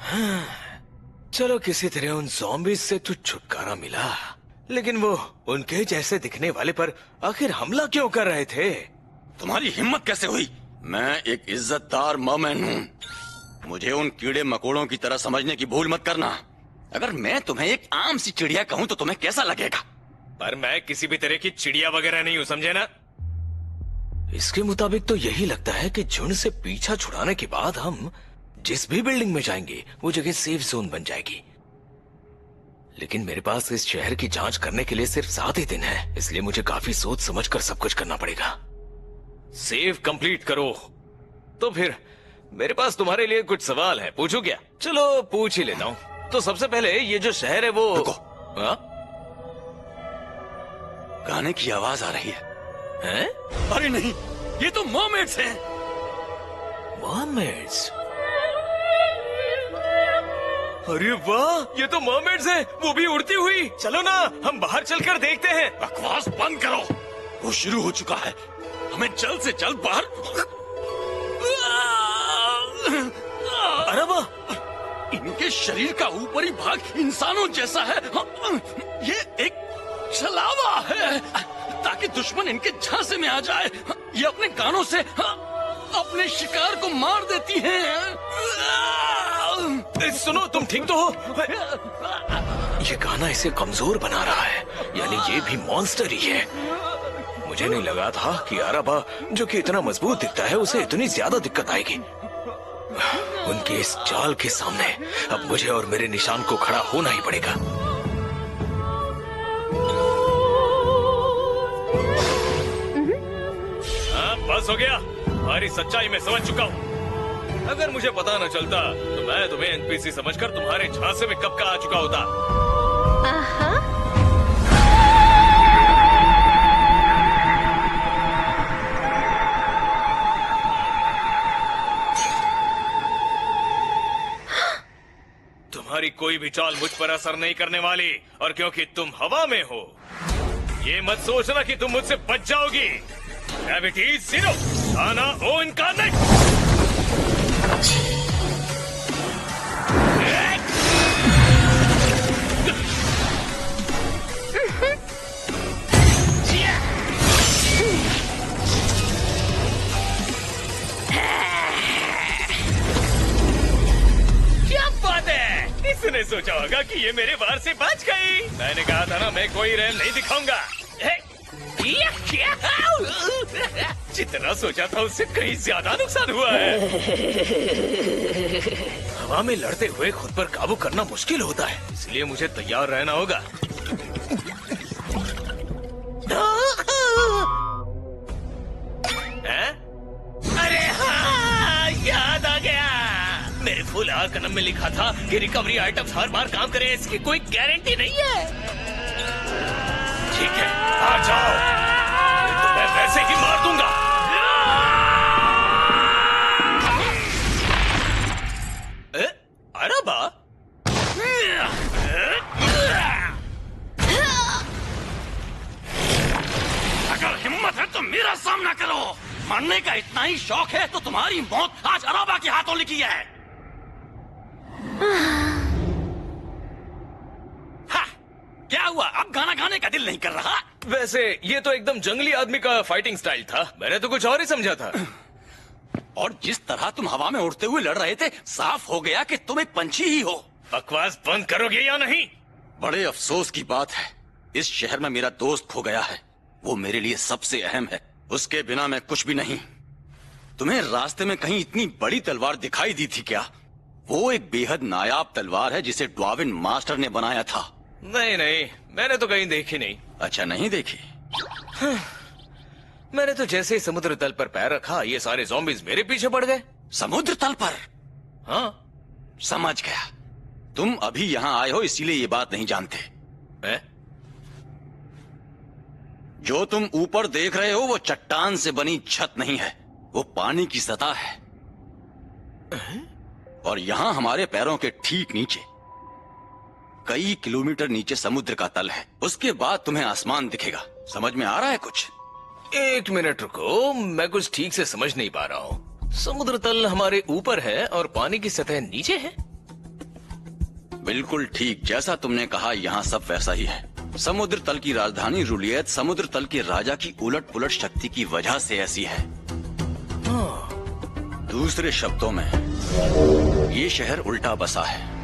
चलो किसी तरह उन ज़ॉम्बीज़ से तो छुटकारा मिला, लेकिन वो उनके जैसे दिखने वाले पर आखिर हमला क्यों कर रहे थे? तुम्हारी हिम्मत कैसे हुई? मैं एक इज्जतदार मर्मैन हूँ। मुझे उन कीड़े मकोड़ों की तरह समझने की भूल मत करना। अगर मैं तुम्हें एक आम सी चिड़िया कहूँ तो तुम्हें कैसा लगेगा? पर मैं किसी भी तरह की चिड़िया वगैरह नहीं हूँ, समझे ना? इसके मुताबिक तो यही लगता है कि झुंड से पीछा छुड़ाने के बाद हम जिस भी बिल्डिंग में जाएंगे वो जगह सेफ जोन बन जाएगी। लेकिन मेरे पास इस शहर की जांच करने के लिए सिर्फ 7 ही दिन है, इसलिए मुझे काफी सोच समझ कर सब कुछ करना पड़ेगा। सेव कंप्लीट करो। तो फिर मेरे पास तुम्हारे लिए कुछ सवाल है, पूछूं क्या? चलो पूछ ही लेता हूँ। तो सबसे पहले ये जो शहर है वो गाने की आवाज आ रही है। हैं? अरे नहीं, ये तो मर्मेड्स हैं। मर्मेड्स? अरे वाह, ये तो मर्मेड्स हैं, वो भी उड़ती हुई। चलो ना, हम बाहर चलकर देखते हैं। बकवास बंद करो, वो शुरू हो चुका है। हमें जल्द से जल्द बाहर। अरे वाह, इनके शरीर का ऊपरी भाग इंसानों जैसा है। ये एक छलावा है ताकि दुश्मन इनके झांसे में आ जाए। ये अपने कानों से अपने शिकार को मार देती हैं। सुनो, तुम ठीक तो हो? ये गाना इसे कमजोर बना रहा है, यानी ये भी मॉन्स्टर ही है। मुझे नहीं लगा था कि आराबा, जो कि इतना मजबूत दिखता है, उसे इतनी ज्यादा दिक्कत आएगी। उनके इस चाल के सामने अब मुझे और मेरे निशान को खड़ा होना ही पड़ेगा। हाँ, बस हो गया। तुम्हारी सच्चाई मैं समझ चुका हूँ। अगर मुझे पता न चलता तो मैं तुम्हें एनपीसी समझकर तुम्हारे झांसे में कब का आ चुका होता। तुम्हारी कोई भी चाल मुझ पर असर नहीं करने वाली, और क्योंकि तुम हवा में हो, ये मत सोचना कि तुम मुझसे बच जाओगी। ग्रेविटी 0, आना ओ इनकार्नेट। क्या बात है, इसने सोचा होगा कि ये मेरे वार से बच गई। मैंने कहा था ना, मैं कोई रहम नहीं दिखाऊंगा। जितना सोचा था उससे कहीं ज्यादा नुकसान हुआ है। हवा में लड़ते हुए खुद पर काबू करना मुश्किल होता है, इसलिए मुझे तैयार रहना होगा। अरे हाँ, याद आ गया। मेरे फुल कलम में लिखा था कि रिकवरी आइटम्स हर बार काम करें, इसकी कोई गारंटी नहीं है। ठीक है, आ जाओ, तो मैं वैसे ही मार दूंगा। अरे बा, अगर हिम्मत है तो मेरा सामना करो। मरने का इतना ही शौक है तो तुम्हारी मौत आज अराबा के हाथों लिखी है। क्या हुआ, अब गाना गाने का दिल नहीं कर रहा? वैसे ये तो एकदम जंगली आदमी का फाइटिंग स्टाइल था, मैंने तो कुछ और ही समझा था। और जिस तरह तुम हवा में उड़ते हुए लड़ रहे थे, साफ हो गया कि तुम एक पंछी ही हो। बकवास बंद करोगे या नहीं? बड़े अफसोस की बात है, इस शहर में मेरा दोस्त खो गया है। वो मेरे लिए सबसे अहम है, उसके बिना मैं कुछ भी नहीं। तुम्हें रास्ते में कहीं इतनी बड़ी तलवार दिखाई दी थी क्या? वो एक बेहद नायाब तलवार है जिसे ड्वार्विन मास्टर ने बनाया था। नहीं नहीं, मैंने तो कहीं देखी नहीं। अच्छा, नहीं देखी? मैंने तो जैसे ही समुद्र तल पर पैर रखा, ये सारे ज़ॉम्बीज़ मेरे पीछे पड़ गए। समुद्र तल पर? हाँ, समझ गया। तुम अभी यहाँ आए हो इसीलिए ये बात नहीं जानते। जो तुम ऊपर देख रहे हो वो चट्टान से बनी छत नहीं है, वो पानी की सतह है। और यहाँ हमारे पैरों के ठीक नीचे, कई किलोमीटर नीचे समुद्र का तल है। उसके बाद तुम्हें आसमान दिखेगा। समझ में आ रहा है कुछ? एक मिनट रुको, मैं कुछ ठीक से समझ नहीं पा रहा हूँ। समुद्र तल हमारे ऊपर है और पानी की सतह नीचे है? बिल्कुल ठीक, जैसा तुमने कहा यहाँ सब वैसा ही है। समुद्र तल की राजधानी रुलियत समुद्र तल के राजा की उलट पुलट शक्ति की वजह से ऐसी है। दूसरे शब्दों में ये शहर उल्टा बसा है।